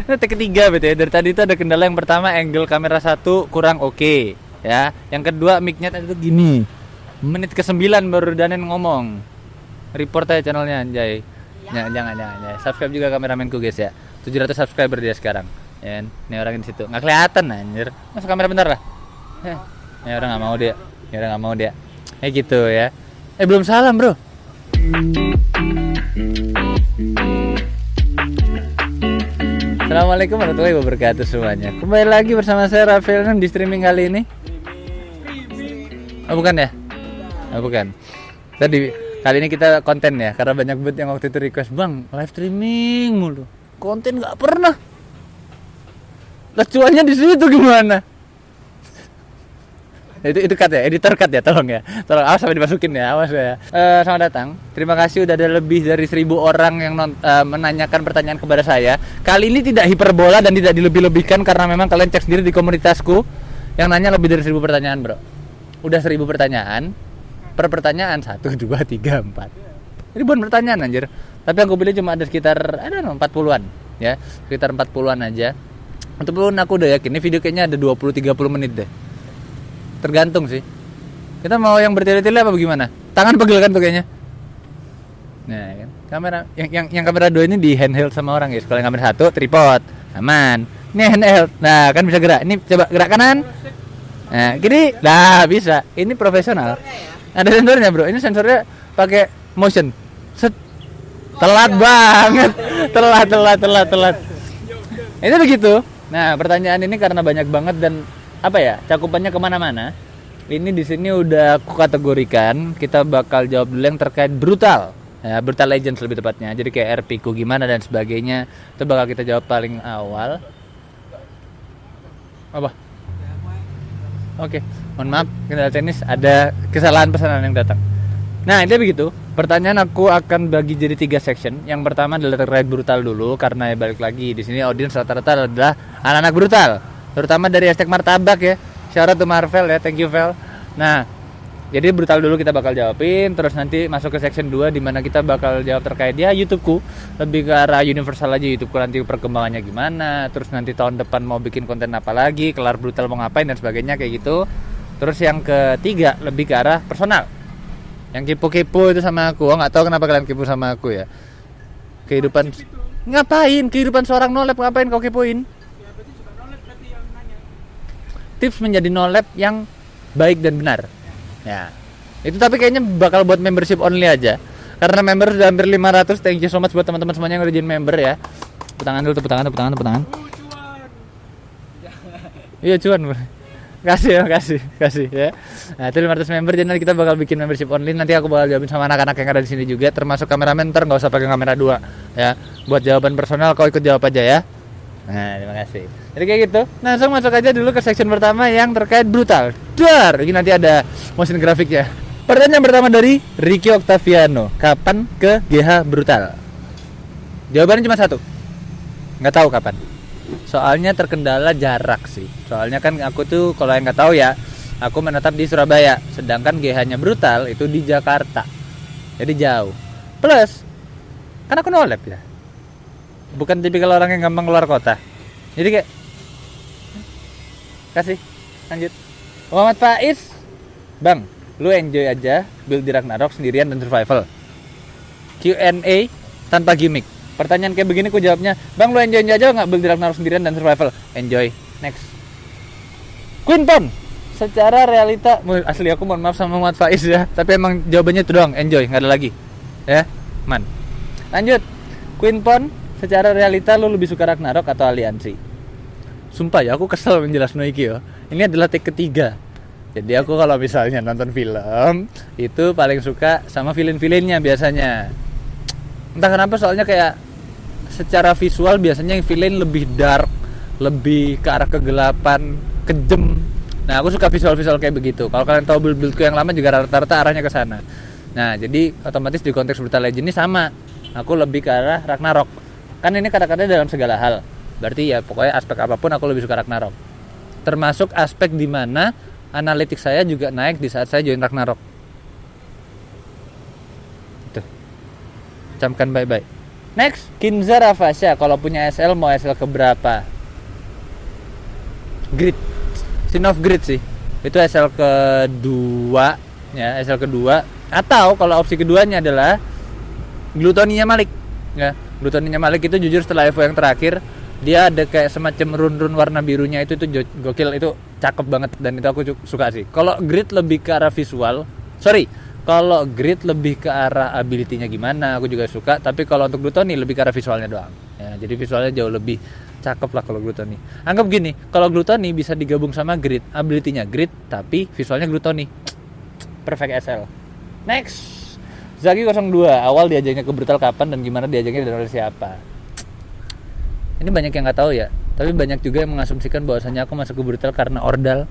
Ini take ketiga betul ya. Dari tadi itu ada kendala. Yang pertama angle kamera 1 kurang oke, ya. Yang kedua mic-nya tadi itu gini. Menit ke-9 baru Danen ngomong. Report aja channelnya anjay. Ya, jangan. Subscribe juga kameramenku guys ya. 700 subscriber dia sekarang. Ya, ini orang di situ. Nggak kelihatan anjir. Masuk kamera bentar lah. Ya orang nggak mau dia. Gitu ya. Belum salam, Bro. Assalamualaikum warahmatullahi wabarakatuh semuanya. Kembali lagi bersama saya Rafael di streaming kali ini. Oh bukan ya? Oh bukan. Tadi kali ini kita konten ya, karena banyak banget yang waktu itu request, "Bang, live streaming mulu. Konten nggak pernah." Lah cuannya di situ gimana? Itu cut ya, editor cut ya, tolong awas sampai dimasukin ya, awas ya. Selamat datang, terima kasih udah ada lebih dari 1000 orang yang menanyakan pertanyaan kepada saya. Kali ini tidak hiperbola dan tidak dilebih-lebihkan, karena memang kalian cek sendiri di komunitasku yang nanya lebih dari 1000 pertanyaan bro. Udah 1000 pertanyaan, per pertanyaan 1, 2, 3, 4 ribuan pertanyaan anjir. Tapi aku pilih cuma ada sekitar 40-an ya, sekitar 40-an aja. Untuk belum aku udah yakin, ini video kayaknya ada 20-30 menit deh. Tergantung sih. Kita mau yang bertele-tele apa bagaimana? Tangan pegel kan tuh kayaknya. Nah, kan. Kamera yang kamera 2 ini di handheld sama orang guys. Kalau yang kamera 1 tripod, aman. Ini handheld. Nah, kan bisa gerak. Ini coba gerak kanan. Nah, kiri. Nah, bisa. Ini profesional. Ada sensornya, Bro. Ini sensornya pakai motion. Set. Telat banget. Telat. Ini begitu. Nah, pertanyaan ini karena banyak banget dan cakupannya kemana-mana. Ini di sini udah aku kategorikan. Kita bakal jawab dulu yang terkait brutal, ya, Brutal Legends lebih tepatnya. Jadi kayak RP ku gimana dan sebagainya. Itu bakal kita jawab paling awal. Oke, mohon maaf, kendala teknis, ada kesalahan pesanan yang datang. Nah, ini begitu. Pertanyaan aku akan bagi jadi 3 section. Yang pertama adalah terkait brutal dulu, karena balik lagi di sini audiens rata-rata adalah anak-anak brutal. Terutama dari hashtag martabak ya. Shout out to Marvel ya, thank you Vel. Nah, jadi brutal dulu kita bakal jawabin. Terus nanti masuk ke section 2 di mana kita bakal jawab terkait ya YouTubeku. Lebih ke arah universal aja YouTubeku, nanti perkembangannya gimana. Terus nanti tahun depan mau bikin konten apa lagi, kelar brutal mau ngapain dan sebagainya kayak gitu. Terus yang ketiga lebih ke arah personal. Yang kepo-kepo itu sama aku. Nggak tahu kenapa kalian kepo sama aku ya. Kehidupan Kehidupan seorang nolep ngapain kau kepoin? Tips menjadi nolep yang baik dan benar. Ya. Itu tapi kayaknya bakal buat membership only aja. Karena member sudah hampir 500. Thank you so much buat teman-teman semuanya yang udah jadi member ya. Tepuk tangan. Iya cuan. Kasih ya. Nah, itu 500 member, jadi nanti kita bakal bikin membership only. Nanti aku bakal jawabin sama anak-anak yang ada di sini juga, termasuk kameramen. Ntar nggak usah pakai kamera 2 ya. Buat jawaban personal kau ikut jawab aja ya. Nah, terima kasih. Jadi kayak gitu. Nah, langsung masuk aja dulu ke section pertama yang terkait brutal. Ini nanti ada motion grafiknya. Pertanyaan pertama dari Ricky Octaviano. Kapan ke GH brutal? Jawabannya cuma 1. Nggak tahu kapan. Soalnya terkendala jarak sih. Soalnya kan aku tuh kalau yang nggak tahu ya, aku menetap di Surabaya. Sedangkan GH-nya brutal itu di Jakarta. Jadi jauh. Plus, kan aku nolep ya. Bukan tipikal orang yang gampang keluar kota. Jadi kayak kasih lanjut. Muhammad Faiz, Bang, lu enjoy aja build di Ragnarok sendirian dan survival. Q&A tanpa gimmick. Pertanyaan kayak begini aku jawabnya, Bang, lu enjoy aja nggak build di Ragnarok sendirian dan survival? Enjoy. Next. Queen Pon, secara realita, asli aku mohon maaf sama Muhammad Faiz ya, tapi emang jawabannya itu doang, enjoy, nggak ada lagi. Ya, man. Lanjut. Queen Pon, secara realita lu lebih suka Ragnarok atau Aliansi? Sumpah ya, aku kesel menjelaskan iki ya. Ini adalah take ketiga. Jadi aku kalau misalnya nonton film, itu paling suka sama villain-villainnya biasanya. Entah kenapa, soalnya kayak secara visual biasanya yang villain lebih dark, lebih ke arah kegelapan, kejem. Nah, aku suka visual-visual kayak begitu. Kalau kalian tahu build-buildku yang lama juga rata-rata arahnya ke sana. Nah, jadi otomatis di konteks Brutal Legend ini sama. Aku lebih ke arah Ragnarok. Kan ini kata-kata dalam segala hal. Berarti ya pokoknya aspek apapun aku lebih suka Ragnarok. Termasuk aspek di mana analitik saya juga naik di saat saya join Ragnarok. Itu. Camkan bye-bye. Next, Kinza Rafasya, kalau punya SL mau SL ke berapa? Grid, Sin of Grid sih. Itu SL kedua, ya SL kedua. Atau kalau opsi keduanya adalah Glutoninya Malik, ya. Glutoninya Malik itu jujur setelah Evo yang terakhir, dia ada kayak semacam run-run warna birunya itu gokil, itu cakep banget dan itu aku suka sih. Kalau Grid lebih ke arah visual, kalau Grid lebih ke arah ability-nya gimana, aku juga suka. Tapi kalau untuk Glutoni lebih ke arah visualnya doang. Ya, jadi visualnya jauh lebih cakep lah kalau Glutoni. Anggap gini, kalau Glutoni bisa digabung sama Grid, ability-nya Grid, tapi visualnya Glutoni. Perfect SL. Next, Zaki 02. Awal diajaknya ke Brutal kapan dan gimana diajaknya dan oleh siapa? Ini banyak yang nggak tahu ya. Tapi banyak juga yang mengasumsikan bahwasanya aku masuk ke Brutal karena Ordal.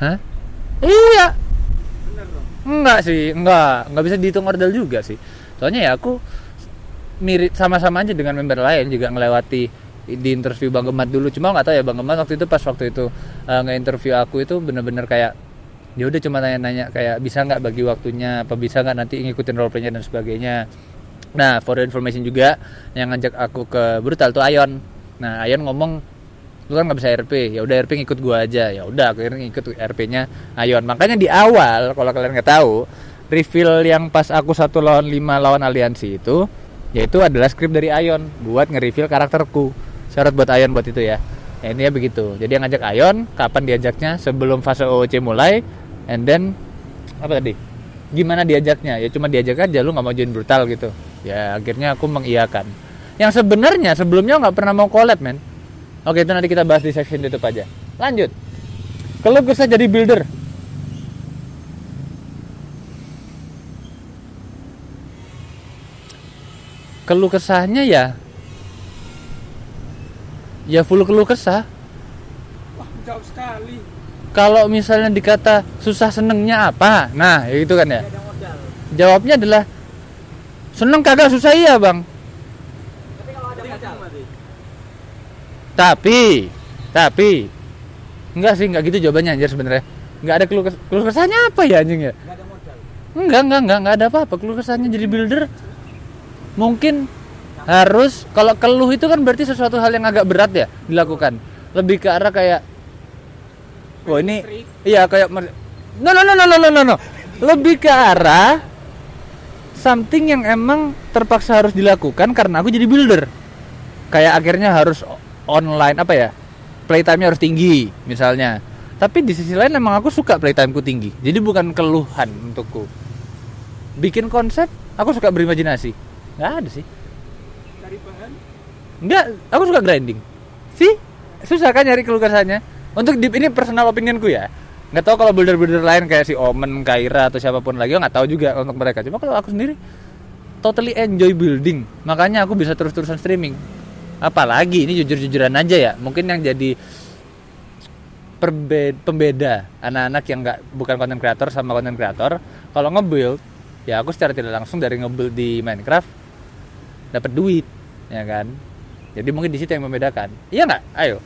Hah? Iya. Enggak sih, enggak bisa dihitung Ordal juga sih. Soalnya ya aku mirip sama-sama aja dengan member lain, juga ngelewati di interview Bang Gemat dulu. Cuma nggak tahu ya Bang Gemat waktu itu nge-interview aku itu bener-bener kayak ya udah cuma nanya-nanya kayak bisa nggak bagi waktunya, apa bisa nggak nanti ngikutin roleplaynya dan sebagainya. Nah, for information juga yang ngajak aku ke Brutal tuh Ayon. Nah, Ayon ngomong lu kan nggak bisa RP, ya udah RP ngikut gua aja. Ya udah akhirnya ngikut RP-nya Ayon. Makanya di awal kalau kalian nggak tahu, reveal yang pas aku 1 lawan 5 lawan aliansi itu yaitu adalah skrip dari Ayon buat nge-reveal karakterku. Syarat buat Ayon buat itu ya. Ya ini ya begitu. Jadi yang ngajak Ayon, kapan diajaknya, sebelum fase OOC mulai, and then apa tadi? Gimana diajaknya? Ya cuma diajak aja, lu nggak mau join Brutal gitu. Ya akhirnya aku mengiyakan. Yang sebenarnya sebelumnya nggak pernah mau collab, men. Oke, itu nanti kita bahas di section YouTube aja. Lanjut. Kalau gue jadi builder, keluh kesahnya ya full keluh kesah. Wah, jauh sekali. Kalau misalnya dikata susah senengnya apa, nah itu kan ya. Jawabnya adalah seneng kagak susah iya bang. Tapi enggak sih, enggak gitu jawabannya anjir sebenarnya. Enggak ada keluh kesahnya apa ya anjing ya? Enggak ada apa-apa. Keluh kesahnya jadi builder mungkin harus, kalau keluh itu kan berarti sesuatu hal yang agak berat ya dilakukan. Lebih ke arah kayak ini iya kayak no. Lebih ke arah something yang emang terpaksa harus dilakukan karena aku jadi builder. Kayak akhirnya harus online apa ya, playtime-nya harus tinggi misalnya. Tapi di sisi lain emang aku suka playtime-ku tinggi. Jadi bukan keluhan untukku. Bikin konsep, aku suka berimajinasi. Nggak ada sih. Cari bahan? Nggak, aku suka grinding. Sih, susah kan nyari keluh kesahnya. Untuk deep ini personal opinionku ya. Nggak tahu kalau builder-builder lain kayak si Omen, Kaira atau siapapun lagi, nggak tahu juga untuk mereka. Cuma kalau aku sendiri totally enjoy building. Makanya aku bisa terus-terusan streaming. Apalagi ini jujur-jujuran aja ya, mungkin yang jadi pembeda anak-anak yang bukan content creator sama content creator, kalau nge-build ya aku secara tidak langsung dari nge-build di Minecraft dapat duit, ya kan. Jadi mungkin di situ yang membedakan. Iya nggak? Ayo.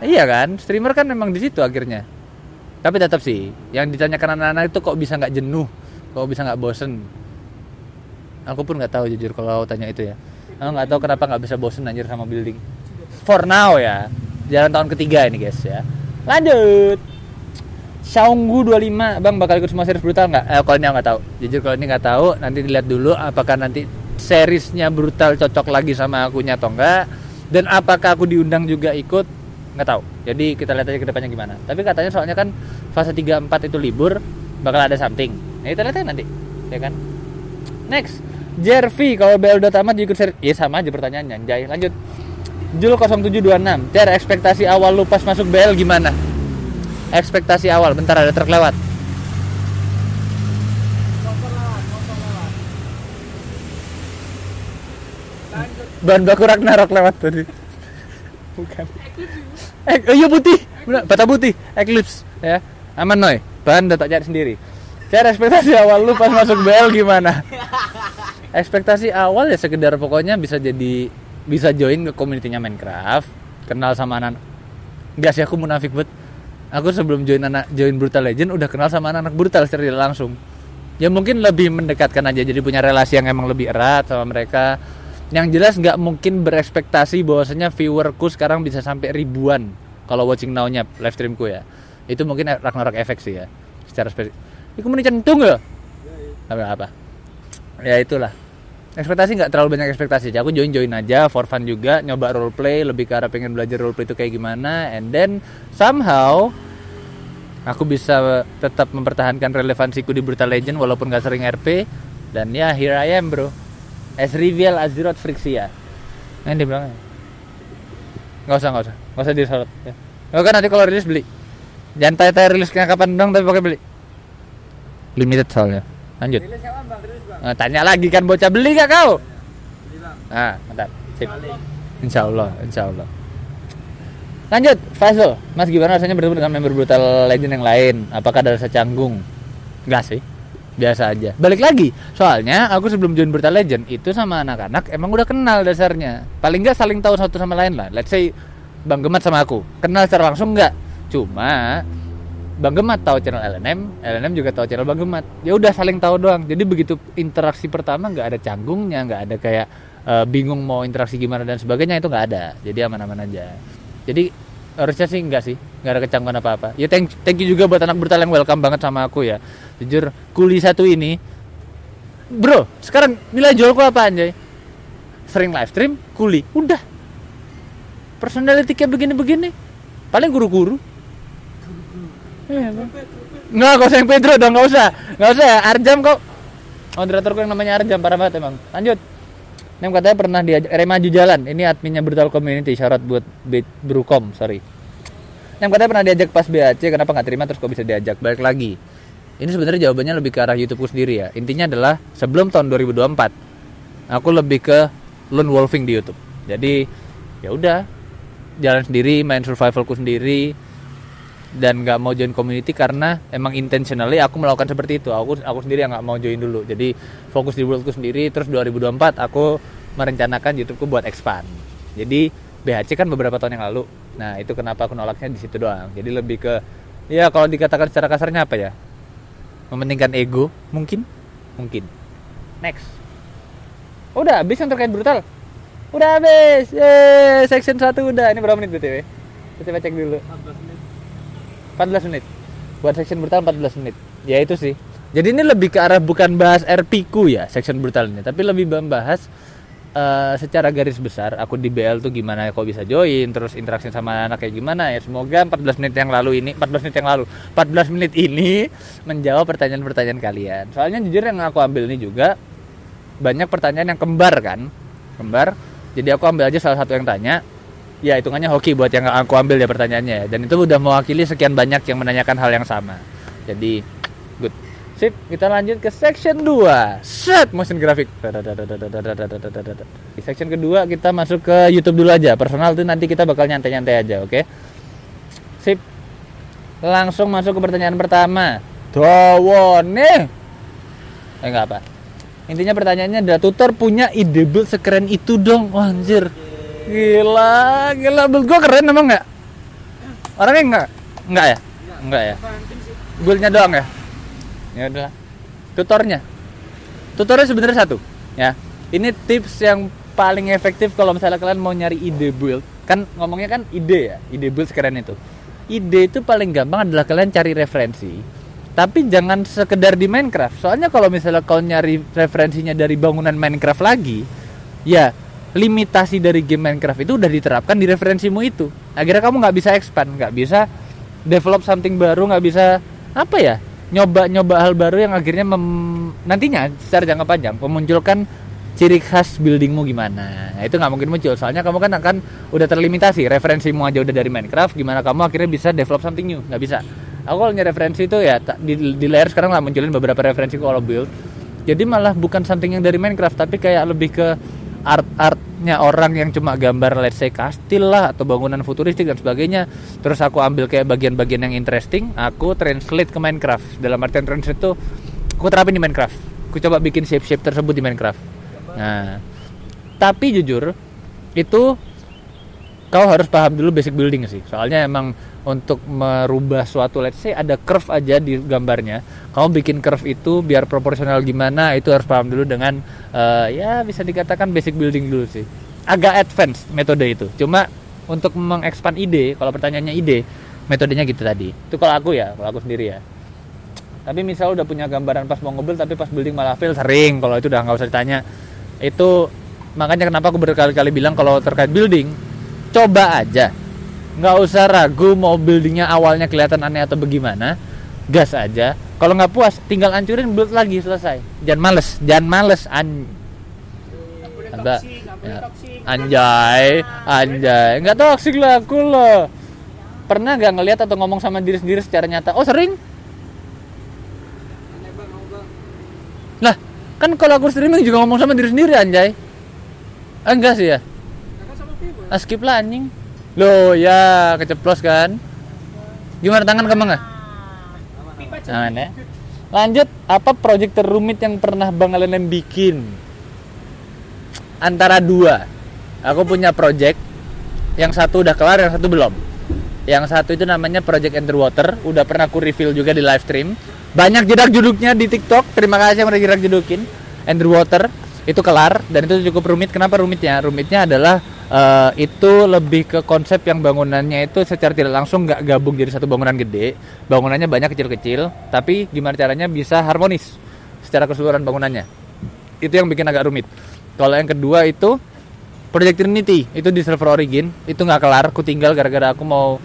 Iya kan, streamer kan memang di situ akhirnya. Tapi tetap sih, yang ditanyakan anak-anak itu kok bisa nggak jenuh, kok bisa nggak bosen. Aku pun nggak tahu jujur kalau tanya itu ya. Aku nggak tahu kenapa nggak bisa bosen anjir sama building. For now ya, jalan tahun ketiga ini guys ya. Lanjut. Xiaonggu 25, bang bakal ikut semua series Brutal nggak? Kalau ini nggak tahu. Jujur kalau ini nggak tahu. Nanti dilihat dulu apakah nanti seriesnya Brutal cocok lagi sama akunya atau enggak. Dan apakah aku diundang juga ikut? Nggak tahu. Jadi kita lihat aja ke depannya gimana. Tapi katanya soalnya kan fase 3-4 itu libur, bakal ada something. Nah kita lihat aja nanti, ya kan. Next. Jervi, kalau BL udah tamat ikut seri. Iya sama aja pertanyaannya, anjay. Lanjut. Jul 0726. Cer, ekspektasi awal lu pas masuk BL gimana? Ekspektasi awal, bentar ada truk lewat. Bahan baku Ragnarok lewat tadi. Bukan. Iya putih. Benar, bata putih, Eclipse ya. Aman noy. Bahan udah tak cari sendiri. Cer, ekspektasi awal lu pas masuk BL gimana? Ekspektasi awal ya sekedar pokoknya bisa join ke komunitinya Minecraft, kenal sama anak. Enggak sih, aku munafik banget. Aku sebelum join Brutal Legend udah kenal sama anak-anak Brutal secara langsung. Ya mungkin lebih mendekatkan aja, jadi punya relasi yang emang lebih erat sama mereka. Yang jelas nggak mungkin berekspektasi bahwasanya viewerku sekarang bisa sampai ribuan kalau watching now-nya live streamku ya. Itu mungkin Ragnarok efek sih ya. Secara spesifik. Iku meni centung ya? Apa? Ya itulah. Ekspektasi nggak terlalu banyak ekspektasi. Aku join aja for fun juga, nyoba roleplay, lebih ke arah pengen belajar roleplay itu kayak gimana, and then somehow aku bisa tetap mempertahankan relevansiku di Brutal Legend walaupun gak sering RP. Dan ya here I am bro, as reveal Azeroth Frixia. Nah dia bilang nggak usah disorot ya. Kan nanti kalau rilis beli, jangan tanya rilisnya kapan dong, tapi pakai beli limited soalnya. Lanjut. Rilis kapan bang? Nah, tanya lagi kan bocah, beli gak kau? Beli bang. Nah mantap. Sip. Insya Allah. Lanjut, Faisal. Mas gimana rasanya bertemu dengan member Brutal Legend yang lain? Apakah ada rasa canggung? Enggak sih, biasa aja. Balik lagi, soalnya aku sebelum join Brutal Legend itu sama anak-anak emang udah kenal dasarnya. Paling nggak saling tahu satu sama lain lah. Let's say Bang Gemat sama aku kenal secara langsung nggak? Cuma Bang Gemat tahu channel LNM juga tahu channel Bang Gemat. Ya udah saling tahu doang. Jadi begitu interaksi pertama nggak ada canggungnya, nggak ada kayak bingung mau interaksi gimana dan sebagainya, itu nggak ada. Jadi aman-aman aja. Jadi harusnya sih enggak ada kecanggungan apa-apa. Ya thank you juga buat anak Brutal yang welcome banget sama aku ya. Jujur, kuli satu ini, bro, sekarang nilai jualku apa anjay? Sering live stream, kuli, udah. Personality kayak begini-begini, paling guru-guru. Nggak usah yang Pedro dong, nggak usah ya. Arjam kok, moderatorku yang namanya Arjam, parah banget emang. Lanjut. Yang katanya pernah diajak Remaju Jalan. Ini adminnya Brutal Community. Syarat buat Brucom, sorry. Yang katanya pernah diajak pas BAC, kenapa nggak terima terus kok bisa diajak? Balik lagi. Ini sebenarnya jawabannya lebih ke arah YouTubeku sendiri ya. Intinya adalah sebelum tahun 2024, aku lebih ke lone wolfing di YouTube. Jadi ya udah, jalan sendiri, main survivalku sendiri, dan nggak mau join community karena emang intentionally aku melakukan seperti itu. Aku sendiri yang nggak mau join dulu. Jadi fokus di worldku sendiri. Terus 2024 aku merencanakan YouTubeku buat expand. Jadi BHC kan beberapa tahun yang lalu. Nah itu kenapa aku nolaknya di situ doang. Jadi lebih ke, ya kalau dikatakan secara kasarnya apa ya, mementingkan ego mungkin. Next. Udah habis yang terkait Brutal. Udah habis. Section 1 udah. Ini berapa menit BTW? Kita cek dulu. 14 menit. Buat section Brutal 14 menit. Ya itu sih. Jadi ini lebih ke arah bukan bahas RP ku ya section Brutal ini, tapi lebih membahas secara garis besar aku di BL tuh gimana, kok bisa join, terus interaksi sama anak kayak gimana ya. Semoga 14 menit ini menjawab pertanyaan-pertanyaan kalian. Soalnya jujur yang aku ambil ini juga banyak pertanyaan yang kembar. Jadi aku ambil aja salah satu yang tanya. Ya hitungannya hoki buat yang aku ambil ya pertanyaannya ya. Dan itu udah mewakili sekian banyak yang menanyakan hal yang sama. Jadi good. Sip, kita lanjut ke section 2. Set, motion graphic. Di section kedua kita masuk ke YouTube dulu aja. Personal tuh nanti kita bakal nyantai-nyantai aja, oke? Sip. Langsung masuk ke pertanyaan pertama. Dawone. Enggak apa. Intinya pertanyaannya adalah, tutor punya ide build sekeren itu dong. Wah, anjir. Gila, build gue keren emang nggak? Orangnya enggak ya? Enggak ya? Build-nya doang ya? Ya udah. Tutornya sebenarnya satu ya. Ini tips yang paling efektif kalau misalnya kalian mau nyari ide build. Kan ngomongnya kan ide ya, ide build sekeren itu. Ide itu paling gampang adalah kalian cari referensi. Tapi jangan sekedar di Minecraft. Soalnya kalau misalnya kalian nyari referensinya dari bangunan Minecraft lagi, ya limitasi dari game Minecraft itu udah diterapkan di referensimu itu. Akhirnya kamu nggak bisa expand, nggak bisa develop something baru, nggak bisa apa ya, nyoba hal baru yang akhirnya nantinya secara jangka panjang memunculkan ciri khas buildingmu gimana. Nah, itu nggak mungkin muncul, soalnya kamu kan akan udah terlimitasi, referensimu aja udah dari Minecraft, gimana kamu akhirnya bisa develop something new? Nggak bisa. Aku kalau nyari referensi itu ya di layar sekarang lah munculin beberapa referensi kalau build. Jadi malah bukan something yang dari Minecraft, tapi kayak lebih ke art-artnya orang yang cuma gambar let's say kastil lah atau bangunan futuristik dan sebagainya. Terus aku ambil kayak bagian-bagian yang interesting, aku translate ke Minecraft. Dalam artian translate itu aku terapin di Minecraft. Aku coba bikin shape-shape tersebut di Minecraft. Nah, tapi jujur itu kau harus paham dulu basic building sih. Soalnya emang untuk merubah suatu, let's say ada curve aja di gambarnya, kamu bikin curve itu biar proporsional gimana, itu harus paham dulu dengan ya bisa dikatakan basic building dulu sih. Agak advance metode itu. Cuma untuk mengekspand ide, kalau pertanyaannya ide, metodenya gitu tadi. Itu kalau aku sendiri ya. Tapi misal udah punya gambaran pas mau nge-build tapi pas building malah fail, sering. Kalau itu udah nggak usah ditanya. Itu makanya kenapa aku berkali-kali bilang kalau terkait building, coba aja, nggak usah ragu mau buildingnya awalnya kelihatan aneh atau bagaimana, gas aja. Kalau nggak puas, tinggal hancurin, build lagi, selesai. Jangan males. Ada anjay, nggak toksik lah aku loh. Pernah nggak ngelihat atau ngomong sama diri sendiri secara nyata? Oh sering. Lah, kan kalau aku streaming juga ngomong sama diri sendiri anjay. Enggak sih ya. Skip lah anjing. Loh ya, keceplos kan. Gimana tangan kamu nggak? Tangan ya. Lanjut, apa project terrumit yang pernah Bang LNM bikin? Antara dua. Aku punya project. Yang satu udah kelar, yang satu belum. Yang satu itu namanya Project Underwater. Udah pernah aku review juga di live stream. Banyak jedak-jeduknya di TikTok. Terima kasih yang udah jedak-jedukin. Underwater itu kelar dan itu cukup rumit. Kenapa rumitnya? Rumitnya adalah itu lebih ke konsep yang bangunannya itu secara tidak langsung nggak gabung jadi satu bangunan gede. Bangunannya banyak kecil-kecil, tapi gimana caranya bisa harmonis secara keseluruhan bangunannya. Itu yang bikin agak rumit. Kalau yang kedua itu Project Trinity, itu di server Origin, itu nggak kelar. Aku tinggal gara-gara aku mau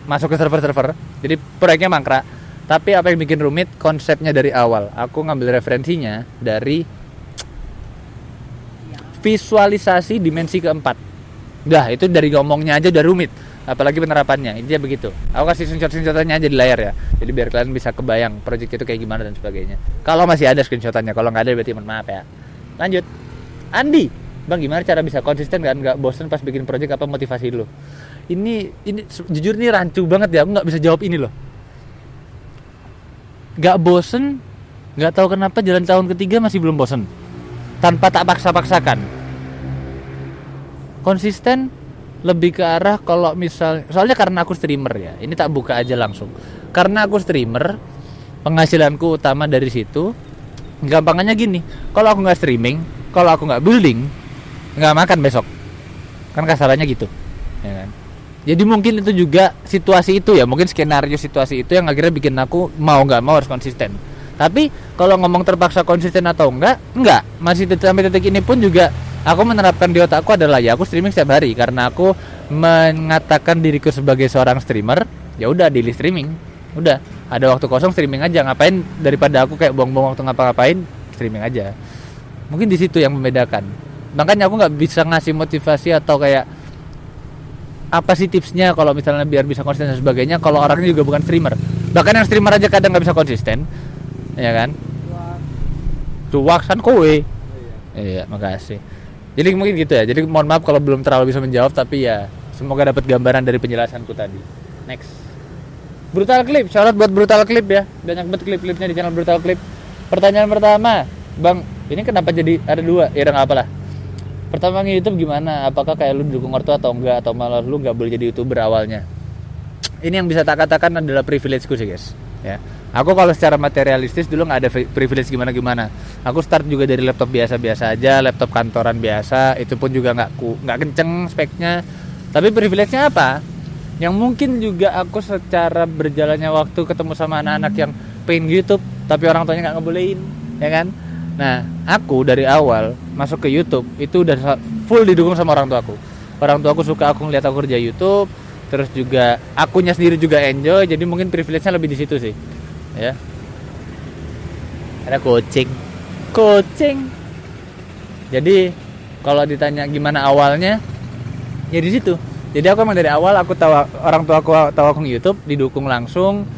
masuk ke server-server. Jadi proyeknya mangkrak. Tapi apa yang bikin rumit? Konsepnya dari awal. Aku ngambil referensinya dari visualisasi dimensi keempat. Dah, itu dari ngomongnya aja udah rumit. Apalagi penerapannya. Intinya begitu. Aku kasih screenshot-screenshotannya aja di layar ya. Jadi biar kalian bisa kebayang project itu kayak gimana dan sebagainya. Kalau masih ada screenshotannya. Kalau nggak ada berarti maaf ya. Lanjut. Andi, Bang, gimana cara bisa konsisten dan nggak bosen pas bikin project? Apa motivasi lu? Ini jujur nih rancu banget ya. Aku nggak bisa jawab ini loh. Gak bosen, gak tahu kenapa jalan tahun ketiga masih belum bosen. Tanpa tak paksa-paksakan. Konsisten lebih ke arah kalau soalnya karena aku streamer ya. Ini tak buka aja langsung. Karena aku streamer, penghasilanku utama dari situ. Gampangannya gini, kalau aku nggak streaming, kalau aku nggak building, nggak makan besok. Kan kasarannya gitu, ya kan? Jadi mungkin itu juga situasi itu ya, mungkin skenario situasi itu yang akhirnya bikin aku mau nggak mau harus konsisten. Tapi kalau ngomong terpaksa konsisten atau enggak, masih sampai detik ini pun juga aku menerapkan di otakku adalah ya aku streaming setiap hari karena aku mengatakan diriku sebagai seorang streamer. Ya udah daily streaming, udah ada waktu kosong streaming aja, ngapain daripada aku kayak buang-buang waktu ngapa-ngapain, streaming aja. Mungkin di situ yang membedakan. Makanya aku nggak bisa ngasih motivasi atau kayak apa sih tipsnya kalau misalnya biar bisa konsisten dan sebagainya kalau orangnya juga bukan streamer. Bahkan yang streamer aja kadang nggak bisa konsisten, ya kan? Cuak kan kowe. Iya, makasih. Jadi mungkin gitu ya. Jadi mohon maaf kalau belum terlalu bisa menjawab, tapi ya semoga dapat gambaran dari penjelasanku tadi. Next, Brutal Clip. Shout out buat Brutal Clip ya. Banyak banget klip-klipnya di channel Brutal Clip. Pertanyaan pertama, Bang, ini kenapa jadi ada dua? Ya nggak apalah. Pertama nge-YouTube gimana? Apakah kayak lu dukung ortu atau enggak? Atau malah lu gak boleh jadi YouTuber awalnya? Ini yang bisa tak katakan adalah privilege ku sih guys ya. Aku kalau secara materialistis dulu gak ada privilege gimana-gimana. Aku start juga dari laptop biasa-biasa aja. Laptop kantoran biasa. Itu pun juga gak kenceng speknya. Tapi privilege-nya apa? Yang mungkin juga aku secara berjalannya waktu ketemu sama anak-anak yang pengen YouTube tapi orang tuanya gak ngebolehin, ya kan? Nah, aku dari awal masuk ke YouTube itu udah full didukung sama orang tuaku. Orang tuaku suka aku ngeliat aku kerja YouTube, terus juga akunya sendiri juga enjoy, jadi mungkin privilege-nya lebih di situ sih. Ya. Ada coaching. Jadi kalau ditanya gimana awalnya, ya di situ. Jadi aku emang dari awal aku tahu orang tuaku tahu aku nge-YouTube, didukung langsung.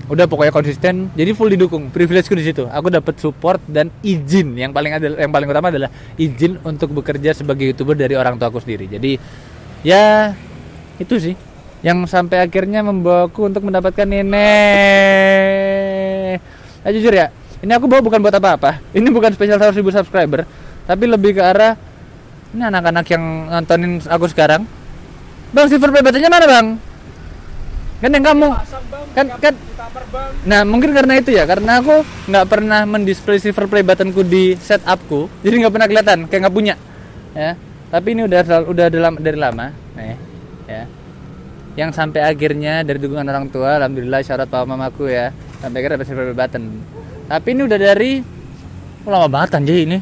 Udah pokoknya konsisten, jadi full didukung. Privilegeku di situ. Aku dapat support dan izin. Yang paling utama adalah izin untuk bekerja sebagai YouTuber dari orang tuaku sendiri. Jadi ya itu sih yang sampai akhirnya membawaku untuk mendapatkan ini. Jujur ya, ini aku bawa bukan buat apa-apa. Ini bukan spesial 100.000 subscriber, tapi lebih ke arah ini anak-anak yang nontonin aku sekarang. Bang, silver play buttonnya mana bang? Kan yang kamu Pasang bang, kan di kamar bang. nah mungkin karena itu ya, karena aku nggak pernah mendisplay silver play buttonku di setupku, jadi nggak pernah kelihatan, kayak nggak punya ya. Tapi ini udah dari lama nih ya, yang sampai akhirnya dari dukungan orang tua, alhamdulillah, syarat papa mamaku ya, sampai akhirnya dapat silver play button. Tapi ini udah dari lama banget anjay ini,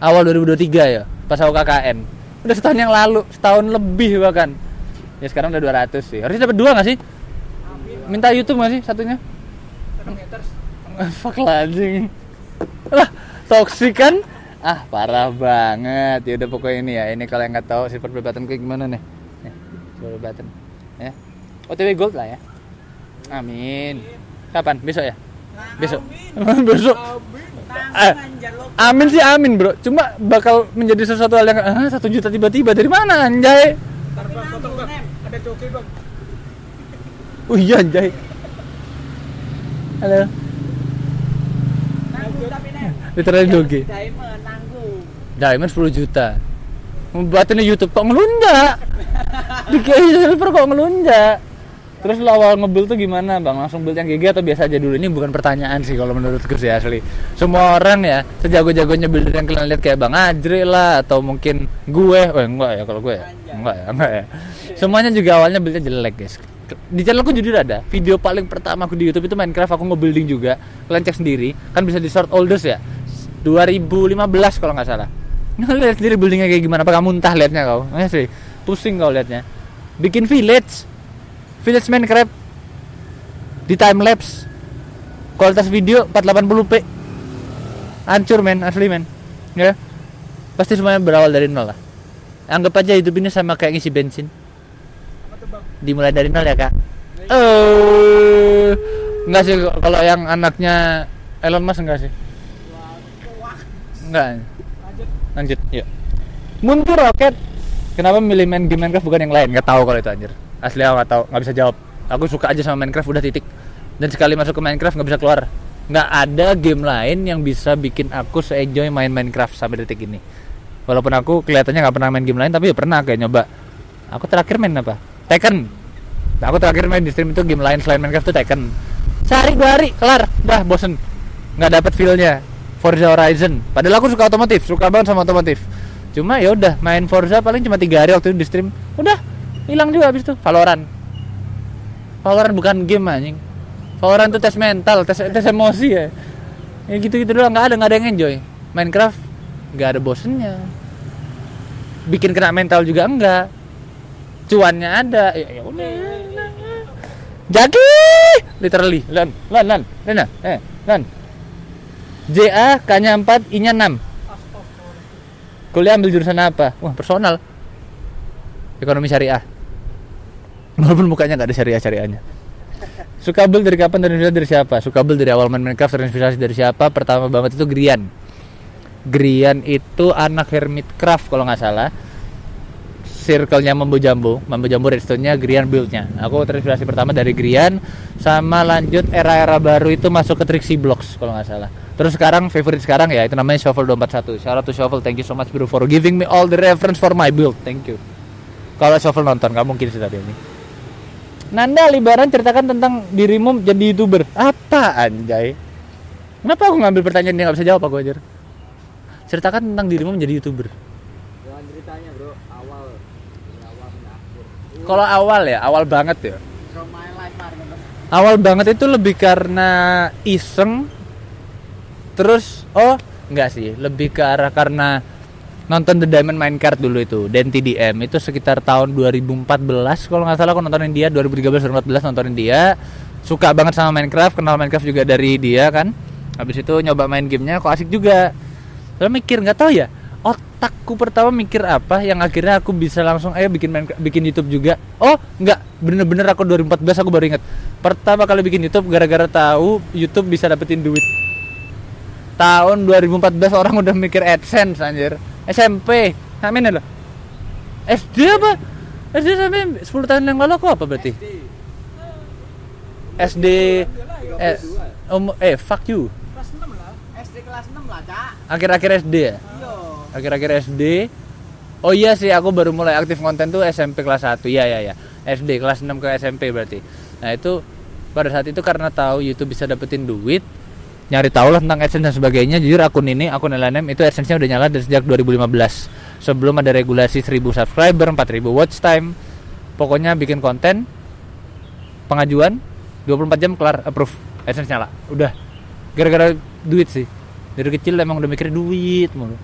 awal 2023 ya, pas aku KKN, udah setahun yang lalu, setahun lebih bahkan. Ya sekarang udah 200 sih. Harusnya dapat 2 enggak sih? Minta YouTube enggak sih satunya? Fuck lah anjing. Lah, toksik kan? Ah, parah banget. Ya udah pokoknya ini ya. Ini kalau yang enggak tahu silver play button kayak gimana nih. Nih, silver button. Ya. OTW gold lah ya. Amin. Kapan? Besok ya? Besok. Besok. Amin sih amin, Bro. Cuma bakal menjadi sesuatu hal yang 1 juta tiba-tiba dari mana anjay? Ntar bang, potong bang. Ada joki bang. Oh iya anjay. Halo. Nanggung tapi nek. Literally jogi. Diamond nanggung. Diamond 10 juta. Membuatnya YouTube kok ngelunjak. Dikasih silver kok ngelunjak. Terus lo awal nge-build tuh gimana bang? Langsung build yang GG atau biasa aja dulu? Ini bukan pertanyaan sih kalau menurutku sih asli. Semua orang ya sejago-jagonya builder yang kalian lihat kayak Bang Ajri lah, atau mungkin gue. Enggak ya kalau gue ya. Enggak ya. Semuanya juga awalnya buildnya jelek guys. Di channelku jujur ada video paling pertama aku di YouTube itu Minecraft, aku nge-building juga. Kalian cek sendiri, kan bisa di sort oldest ya. 2015 kalau nggak salah. Lihat sendiri buildingnya kayak gimana, apa kamu muntah liatnya kau? Sih pusing kau liatnya. Bikin village Minecraft di time lapse, kualitas video 480p, hancur men, asli men ya. Pasti semuanya berawal dari nol lah. Anggap aja hidup ini sama kayak ngisi bensin, dimulai dari nol ya kak. Enggak sih kalau yang anaknya Elon Musk, enggak sih. Enggak. Lanjut yuk. Muntur roket. Kenapa milih main game Minecraft bukan yang lain? Nggak tahu kalau itu anjir. Asli aku nggak tahu, nggak bisa jawab. Aku suka aja sama Minecraft, udah titik. Dan sekali masuk ke Minecraft nggak bisa keluar. Nggak ada game lain yang bisa bikin aku se-enjoy main Minecraft sampai detik ini. Walaupun aku kelihatannya nggak pernah main game lain, tapi ya pernah kayak nyoba. Aku terakhir main apa? Tekken. Nah, aku terakhir main di stream itu game lain selain Minecraft tuh Tekken. Sehari 2 hari kelar, dah bosen. Nggak dapet feel-nya. Forza Horizon. Padahal aku suka otomotif, suka banget sama otomotif. Cuma ya udah main Forza paling cuma 3 hari waktu itu di stream. Udah hilang juga habis itu. Valorant bukan game anjing. Valorant itu tes mental, tes emosi ya. Ya gitu-gitu doang, enggak ada yang enjoy. Minecraft enggak ada bosennya. Bikin kena mental juga enggak. Cuannya ada. Ya udah. Jadi literally lan. JA K-nya 4, I-nya 6. Kuliah ambil jurusan apa? Wah, personal. Ekonomi syariah. Walaupun mukanya nggak ada syariahnya. Suka build dari kapan, terinspirasi dari siapa? Suka build dari awal main Minecraft, terinspirasi dari siapa? Pertama banget itu Grian. Grian itu anak Hermitcraft kalau nggak salah. Circle-nya Mambo Jambo redstone-nya Grian build-nya. Aku terinspirasi pertama dari Grian, sama lanjut era-era baru itu masuk ke Trixie Blocks kalau nggak salah. Terus sekarang favorit sekarang ya itu namanya Shovel 241. Shout out to Shovel, thank you so much bro for giving me all the reference for my build. Thank you. Kalau Shovel nonton, nggak mungkin sih tadi ini. Nanda Libaran, ceritakan tentang dirimu jadi YouTuber. Apa anjay? Kenapa aku ngambil pertanyaan dia nggak bisa jawab aku aja? Ceritakan tentang dirimu menjadi YouTuber. Jangan ceritanya bro, awal akhir. Kalau awal ya, awal banget ya. From my life Awal banget itu lebih karena iseng. Terus, enggak sih, lebih ke arah karena nonton The Diamond Minecart dulu itu, Dan TDM itu sekitar tahun 2014 kalau nggak salah aku nontonin dia, 2013-2014 nontonin dia, suka banget sama Minecraft, kenal Minecraft juga dari dia kan, habis itu nyoba main gamenya kok asik juga, terus mikir nggak tahu ya, otakku pertama mikir apa yang akhirnya aku bisa langsung bikin YouTube juga, enggak, bener-bener aku 2014 aku baru ingat, pertama kali bikin YouTube gara-gara tahu YouTube bisa dapetin duit. Tahun 2014 orang udah mikir AdSense anjir. SMP, amin loh. SD apa? SD sampai 10 tahun yang lalu aku apa berarti? SD fuck you. Kelas 6 lah. SD kelas 6 lah, Cak. Akhir-akhir SD ya? Iya. Akhir-akhir SD. Oh iya sih, aku baru mulai aktif konten tuh SMP kelas 1. Iya. SD kelas 6 ke SMP berarti. Nah, itu pada saat itu karena tahu YouTube bisa dapetin duit, nyari tahu lah tentang AdSense dan sebagainya. Jujur akun LNM itu AdSense-nya udah nyala dari sejak 2015. Sebelum ada regulasi 1000 subscriber, 4000 watch time. Pokoknya bikin konten, pengajuan 24 jam kelar, approve, AdSense nyala. Udah. Gara-gara duit sih. Dari kecil emang udah mikir duit mulu.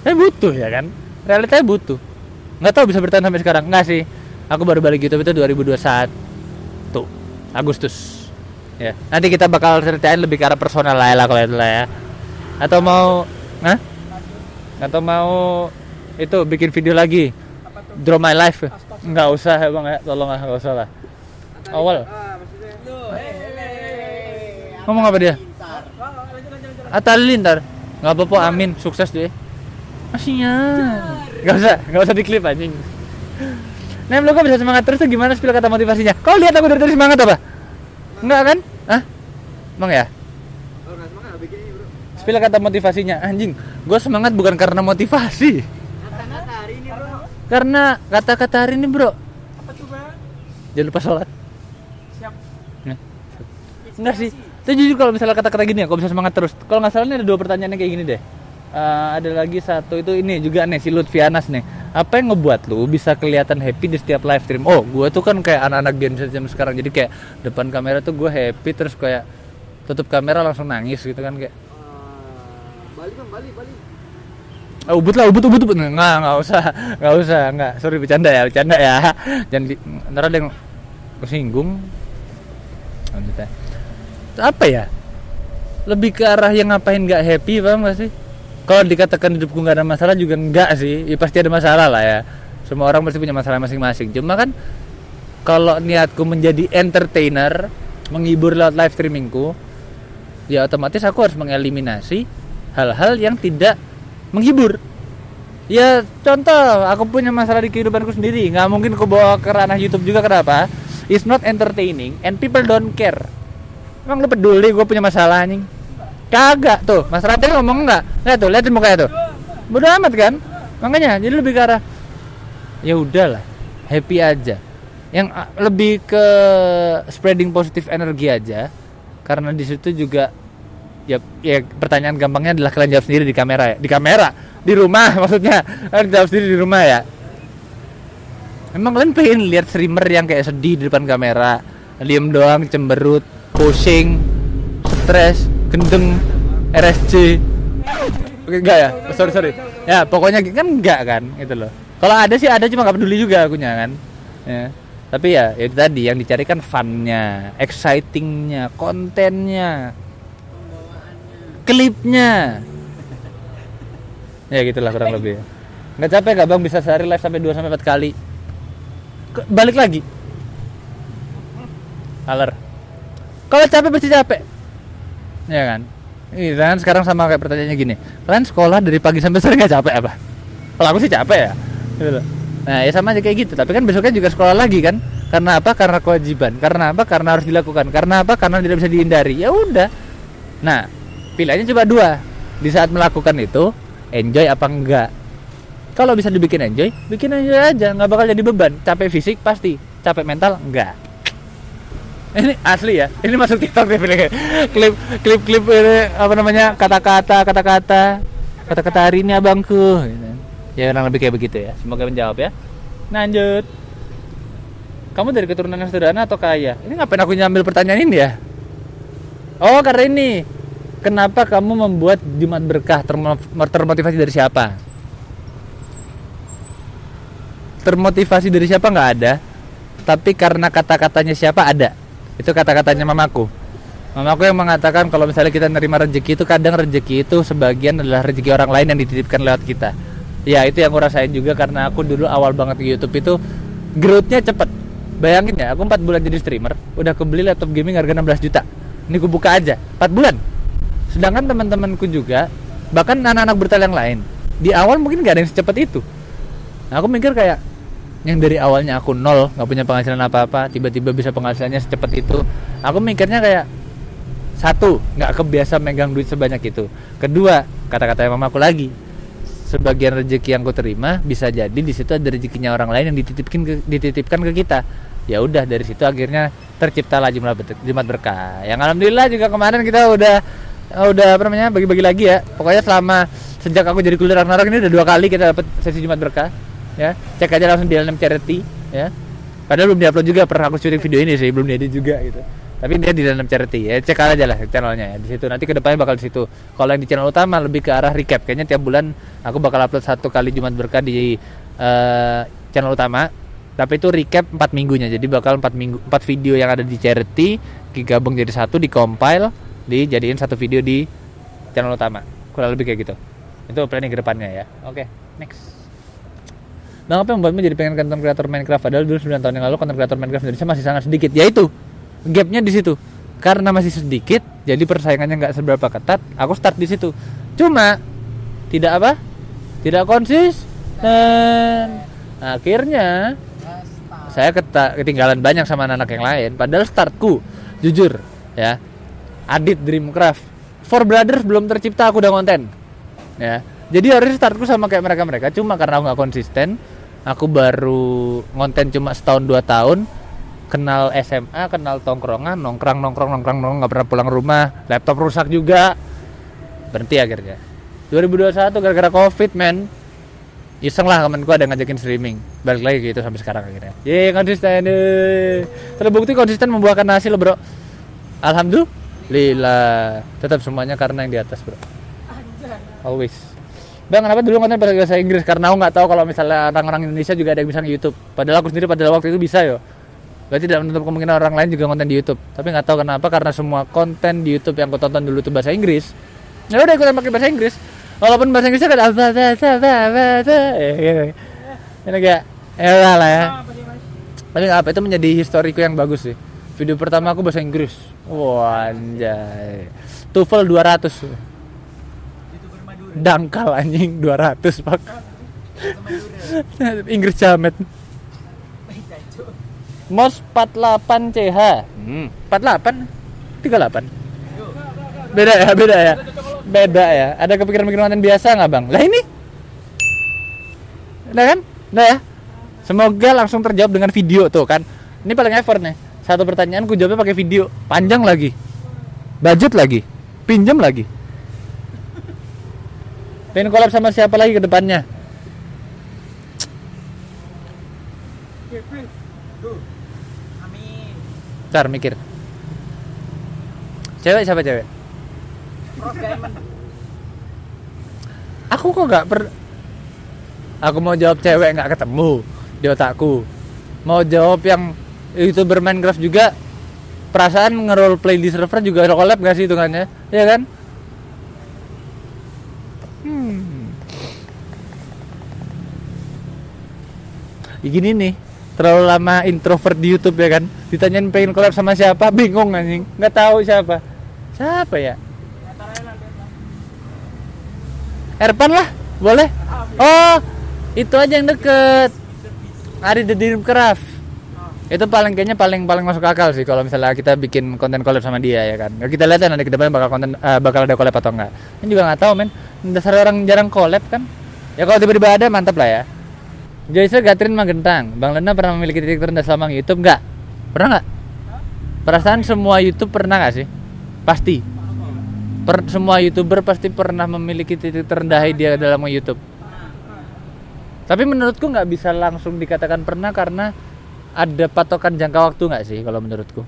Butuh ya kan, realitanya butuh. Nggak tahu bisa bertahan sampai sekarang. Nggak sih, aku baru balik YouTube itu 2021 Agustus ya. Nanti kita bakal ceritain lebih ke arah personal lah kalau itu lah ya. Atau mau atau mau itu bikin video lagi Draw My Life. Nggak usah ya bang ya, tolong lah, nggak usah lah. Awal ngomong apa dia? Atalintar. Nggak apa-apa, amin, sukses deh. Masihnya nggak usah diklip anjing. Nem, lo kok bisa semangat terus tuh, gimana spill kata motivasinya? Kau lihat aku dari tadi semangat apa? Enggak kan? Emang ya? Kalau nggak semangat bikin ini bro. Spill kata motivasinya, anjing. Gue semangat bukan karena motivasi. Kata-kata hari ini bro. Karena kata-kata hari ini bro. Apa tuh bang? Jangan lupa sholat. Siap. Enggak sih. Itu jujur kalau misalnya kata-kata gini ya, kalau bisa semangat terus. Kalau nggak salah ini ada 2 pertanyaan yang kayak gini deh. Ada lagi satu itu ini juga nih si Lutfianas nih. Apa yang ngebuat lu bisa kelihatan happy di setiap live stream? Oh, gue tuh kan kayak anak-anak Gen Z zaman sekarang. Jadi kayak depan kamera tuh gue happy, terus kayak tutup kamera langsung nangis gitu kan kayak. Bali. Ubud. Nggak usah. Sorry, bercanda ya. Jangan ntar ada yang kesinggung. Lanjutnya. Apa ya? Lebih ke arah yang ngapain nggak happy, paham nggak sih? Kalau dikatakan hidupku nggak ada masalah juga enggak sih, ya pasti ada masalah lah ya. Semua orang pasti punya masalah masing-masing. Cuma kan kalau niatku menjadi entertainer, menghibur lewat live streamingku, ya otomatis aku harus mengeliminasi hal-hal yang tidak menghibur. Ya contoh, aku punya masalah di kehidupanku sendiri, nggak mungkin aku bawa ke ranah YouTube juga. Kenapa? It's not entertaining and people don't care. Emang lu peduli gue punya masalah anjing? Kagak tuh, Mas Rantai ngomong enggak tuh, liatin mukanya tuh. Bodoh amat kan? Makanya jadi lebih ke arah ya udahlah, happy aja. Yang lebih ke spreading positive energi aja. Karena di situ juga ya pertanyaan gampangnya adalah kalian jawab sendiri di kamera, di rumah maksudnya. Kalian jawab sendiri di rumah ya. Emang kalian pengen lihat streamer yang kayak sedih di depan kamera, diem doang, cemberut, pusing, stres, gendeng, RSC. Oke, enggak ya? Sorry. Ya, pokoknya kan enggak kan, gitu loh. Kalau ada sih ada, cuma enggak peduli juga akunya kan. Ya. Tapi ya itu tadi yang dicari kan fun-nya, exciting-nya, kontennya, klipnya. Ya gitulah kurang lebih. Enggak capek enggak Bang bisa sehari live sampai 2 sampai 4 kali? Balik lagi. Aler. Kalau capek pasti capek. Ya kan? Kan sekarang sama kayak pertanyaannya gini. Kalian sekolah dari pagi sampai sore enggak capek apa? Kalau aku sih capek ya. Gitu. Nah, ya sama aja kayak gitu. Tapi kan besoknya juga sekolah lagi kan? Karena apa? Karena kewajiban. Karena apa? Karena harus dilakukan. Karena apa? Karena tidak bisa dihindari. Ya udah. Nah, pilihannya coba 2. Di saat melakukan itu, enjoy apa enggak? Kalau bisa dibikin enjoy aja. Nggak bakal jadi beban. Capek fisik pasti. Capek mental enggak. Ini asli ya. Ini masuk TikTok deh pilih. Klip ini apa namanya? Kata-kata hari ini abangku. Ya kurang lebih kayak begitu ya. Semoga menjawab ya. Lanjut. Kamu dari keturunan yang sederhana atau kaya? Ini ngapain aku nyambil pertanyaan ini ya? Oh, karena ini. Kenapa kamu membuat Jumat Berkah? Termotivasi dari siapa? Termotivasi dari siapa nggak ada. Tapi karena kata-katanya siapa ada. Itu kata-katanya mamaku. Mamaku yang mengatakan kalau misalnya kita nerima rezeki itu, kadang rezeki itu sebagian adalah rezeki orang lain yang dititipkan lewat kita. Ya itu yang aku rasain juga karena aku dulu awal banget di YouTube itu growth-nya cepet. Bayangin ya, aku 4 bulan jadi streamer, udah kebeli laptop gaming harga 16 juta. Ini aku buka aja, 4 bulan. Sedangkan teman-temanku juga, bahkan anak-anak brutal yang lain, di awal mungkin gak ada yang secepat itu. Nah, aku mikir kayak yang dari awalnya aku nol, gak punya penghasilan apa-apa, tiba-tiba bisa penghasilannya secepat itu. Aku mikirnya kayak, 1, gak kebiasa megang duit sebanyak itu. Kedua, kata-katanya mamaku lagi, sebagian rezeki yang ku terima bisa jadi di situ ada rezekinya orang lain yang dititipkan ke kita. Ya udah, dari situ akhirnya terciptalah Jumat Berkah. Yang alhamdulillah juga kemarin kita udah apa namanya, bagi-bagi lagi ya. Pokoknya selama sejak aku jadi kuliah Ragnarok ini udah 2 kali kita dapat sesi Jumat Berkah. Ya, cek aja langsung di LM Charity ya. Padahal belum diupload juga, pernah aku syuting video ini sih, belum diedit juga gitu. Tapi dia di dalam Charity ya, cek aja lah channelnya ya. Di situ nanti kedepannya bakal di situ. Kalau yang di channel utama lebih ke arah recap. Kayaknya tiap bulan aku bakal upload 1 kali Jumat Berkah di channel utama. Tapi itu recap 4 minggunya. Jadi bakal 4 video yang ada di Charity digabung jadi satu, di-compile, dijadiin 1 video di channel utama. Kurang lebih kayak gitu. Itu planning ke depannya ya. Oke, next. Bang, apa yang membuatmu jadi pengen konten kreator Minecraft? Padahal dulu 9 tahun yang lalu konten kreator Minecraft Indonesia masih sangat sedikit. Yaitu gapnya di situ. Karena masih sedikit, jadi persaingannya nggak seberapa ketat. Aku start di situ. Cuma tidak konsisten. Akhirnya saya ketinggalan banyak sama anak-anak yang lain. Padahal startku, jujur ya, Adit Dreamcraft, Four Brothers belum tercipta aku udah konten ya. Jadi harusnya startku sama kayak mereka. Cuma karena aku gak konsisten, aku baru ngonten cuma setahun 2 tahun. Kenal SMA, kenal tongkrongan, nongkrong gak pernah pulang rumah. Laptop rusak juga, berhenti akhirnya 2021 gara-gara COVID men. Iseng lah temenku ada ngajakin streaming, balik lagi gitu sampai sekarang akhirnya. Konsisten deh. Terbukti konsisten membuahkan hasil bro. Alhamdulillah. Tetap semuanya karena yang di atas bro. Always. Bang, kenapa dulu konten bahasa Inggris? Karena aku nggak tahu kalau misalnya orang-orang Indonesia juga ada yang bisa nge-YouTube. Padahal aku sendiri pada waktu itu bisa yo. Berarti tidak menutup kemungkinan orang lain juga konten di YouTube. Tapi nggak tahu kenapa, karena semua konten di YouTube yang aku tonton dulu itu bahasa Inggris. Ya udah ikutan pakai bahasa Inggris. Walaupun bahasa Inggrisnya kan ini kayak lah ya. Tapi nggak apa, itu menjadi historiku yang bagus sih. Video pertama aku bahasa Inggris. Wah anjay. TOEFL 200. Dangkal anjing 200 pak. Inggris jamet. MOS 48 CH. 48 38. Beda ya. Ada kepikiran konten biasa nggak bang? Lah ini, udah kan? Udah ya. Semoga langsung terjawab dengan video tuh kan. Ini paling effort nih. 1 pertanyaan ku jawabnya pakai video, panjang lagi, budget lagi, pinjam lagi. Pengen collab sama siapa lagi ke depannya? Amin. Ntar mikir. Cewek siapa cewek? Aku kok aku mau jawab cewek nggak ketemu di otakku. Mau jawab yang YouTuber Minecraft juga, perasaan nge-role play di server juga collab gak sih hitungannya? Iya kan? Gini nih, terlalu lama introvert di YouTube ya kan? Ditanyain pengen collab sama siapa, bingung anjing, nggak tahu siapa ya? Erpan lah, boleh. Oh, itu aja yang deket. Ari The Dreamcraft. Itu kayaknya paling masuk akal sih kalau misalnya kita bikin konten collab sama dia ya kan. Kita lihat ya nanti ke depan bakal ada collab atau enggak. Ini juga nggak tahu men. Dasar orang jarang collab kan. Ya kalau tiba-tiba ada mantap lah ya. Joyce Gatrin Magentang, Bang Lena pernah memiliki titik terendah selama YouTube enggak? Pernah enggak? Perasaan semua YouTube pernah enggak sih? Pasti. Semua YouTuber pasti pernah memiliki titik terendah dia dalam YouTube. Tapi menurutku nggak bisa langsung dikatakan pernah, karena ada patokan jangka waktu nggak sih kalau menurutku.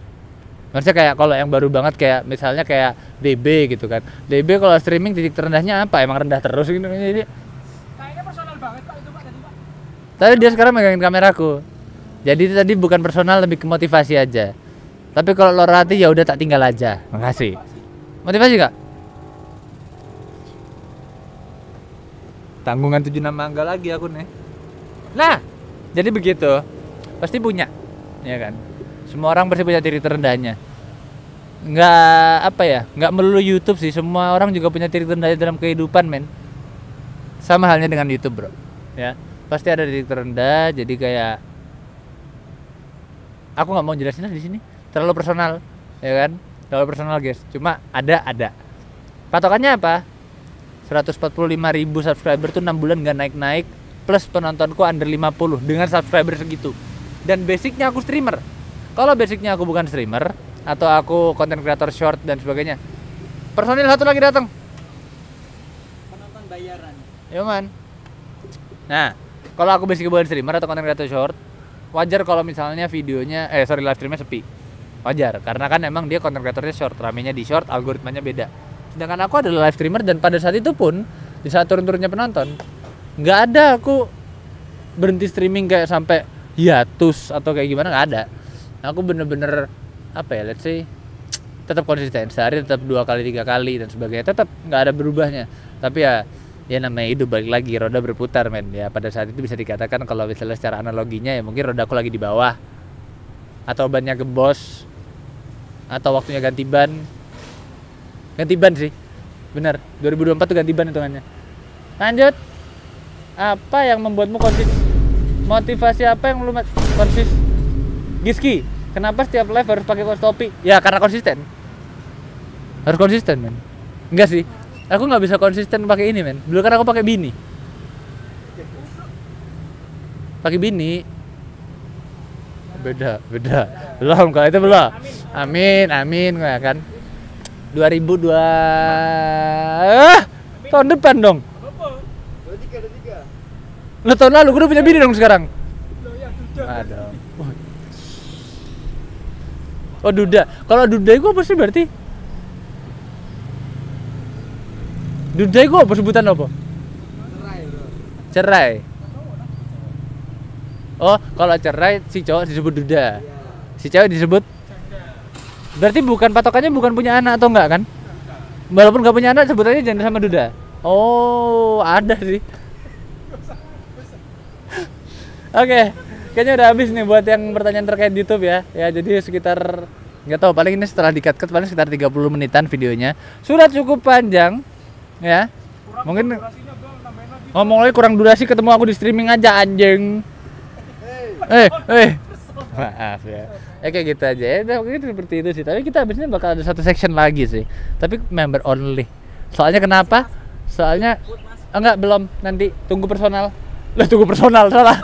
Maksudnya kayak kalau yang baru banget kayak misalnya kayak DB gitu kan. DB kalau streaming titik terendahnya apa? Emang rendah terus gitu. Jadi Kayaknya personal banget Pak itu Pak tadi Pak. tapi dia sekarang megangin kameraku. Jadi tadi bukan personal, lebih ke motivasi aja. Tapi kalau lor hati ya udah tak tinggal aja. Makasih. Motivasi nggak? Tanggungan 76 mangga lagi aku nih. Nah, jadi begitu. Pasti punya, ya kan? Semua orang pasti punya titik terendahnya. Nggak melulu YouTube sih. Semua orang juga punya titik terendahnya dalam kehidupan, men. Sama halnya dengan YouTube, bro. Ya, pasti ada titik terendah. Jadi kayak aku nggak mau jelasinnya di sini. Terlalu personal, ya kan? Terlalu personal, guys. Cuma ada. Patokannya apa? 145.000 subscriber tuh 6 bulan gak naik-naik, plus penontonku under 50 dengan subscriber segitu. Dan basicnya aku streamer. Kalau basicnya aku bukan streamer atau aku content creator short dan sebagainya, personil satu lagi datang. Penonton bayaran. Ya man. Nah, kalau aku basicnya bukan streamer atau content creator short, wajar kalau misalnya videonya live streamnya sepi. Wajar, karena kan emang dia content creatornya short, ramenya di short, algoritmanya beda. Sedangkan aku adalah live streamer dan pada saat itu pun di saat turun-turunnya penonton, nggak ada aku berhenti streaming kayak sampai hiatus atau kayak gimana, nggak ada. Aku bener-bener apa ya, let's say tetap konsisten, sehari tetap 2 kali 3 kali dan sebagainya, tetap nggak ada berubahnya. Tapi ya namanya hidup, balik lagi roda berputar men. Ya pada saat itu bisa dikatakan kalau misalnya secara analoginya ya mungkin roda aku lagi di bawah atau bannya gembos atau waktunya ganti ban sih, benar 2024 tuh ganti ban hitungannya. Lanjut, apa yang membuatmu konsis? Motivasi apa yang lu konsis? Giski, kenapa setiap live harus pakai kaos topi? Ya karena konsisten, harus konsisten men. Enggak sih, aku nggak bisa konsisten pakai ini men. Dulu kan aku pakai bini beda belum, kalau itu belum. Amin ya kan. 2002 tahun depan dong. 23. Lu tahun lalu gue udah punya bini dong sekarang. Loh ya duda. Aduh. Oh duda. Kalau duda itu apa sih berarti? Duda itu apa sebutan apa? Cerai, bro. Cerai. Oh, kalau cerai si cowok disebut duda. Si cewek disebut. Berarti bukan patokannya bukan punya anak atau enggak kan? Walaupun enggak punya anak sebutannya jangan sama duda. Oh, ada sih. Oke, kayaknya udah habis nih buat yang pertanyaan terkait YouTube ya. Ya, jadi sekitar nggak tahu, paling ini setelah di-cut paling sekitar 30 menitan videonya. Sudah cukup panjang ya. Mungkin Durasinya bang, tambahin lagi. ngomongnya kurang durasi, ketemu aku di streaming aja anjing. Maaf ya. Kayak gitu aja ya. Mungkin seperti itu sih. Tapi kita abisnya bakal ada satu section lagi sih. Tapi member only. Soalnya kenapa? Soalnya enggak, belum, nanti tunggu personal. Lah tunggu personal salah.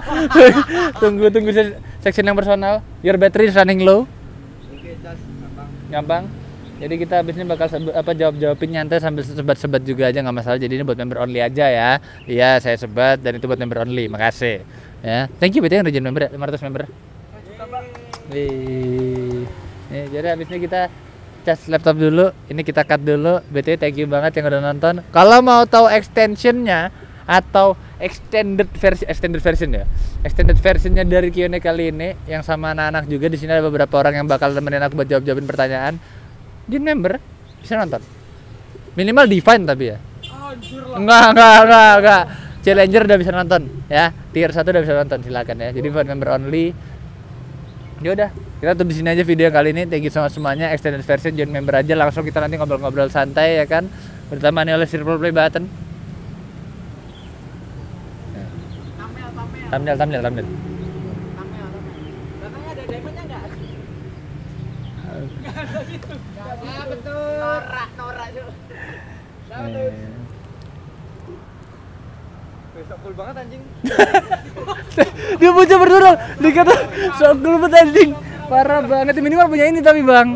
tunggu section yang personal. Your battery is running low. Oke, cas, Gampang. Jadi kita abisnya bakal jawab-jawabin nyantai sambil sebat-sebat juga aja, nggak masalah. Jadi ini buat member only aja ya. Iya, saya sebat dan itu buat member only. Makasih. Ya. Thank you BTW yang udah jadi member ya, 500 member. Saya juga bang. Wih. Nih, jadi habis ini kita cas laptop dulu. Ini kita cut dulu. BTW thank you banget yang udah nonton. Kalau mau tahu extensionnya atau extended versionnya dari Q&A kali ini yang sama anak-anak juga, di sini ada beberapa orang yang bakal nemenin aku buat jawab-jawabin pertanyaan. Jadi member bisa nonton. Minimal Divine tapi ya. Anjir lah. Enggak. Challenger udah bisa nonton ya. Tier 1 udah bisa nonton, silakan ya. Jadi buat member only. Ya udah, kita tutup di sini aja video kali ini. Thank you so much semuanya. Extended version join member aja, langsung kita nanti ngobrol-ngobrol santai ya kan. Ditemani oleh Circle Play Button. Thumbnail. Katanya ada diamondnya nggak? Nggak ada gitu. Ya betul. Norak tuh. besok full banget anjing. Dia bocah berdorong, dikata sok gelbet anjing. Parah banget, minimal punya ini tapi bang.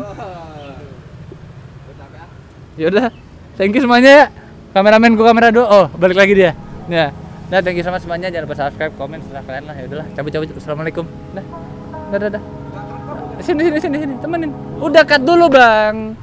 Ya udah, thank you semuanya ya. Kameramenku kamera do. Oh, balik lagi dia. Ya. Nah, thank you sama semuanya. Jangan lupa subscribe, komen, serah kalian lah. Ya udahlah, cabut. Assalamualaikum. Dah. Sini. Temenin. Udah cut dulu, Bang.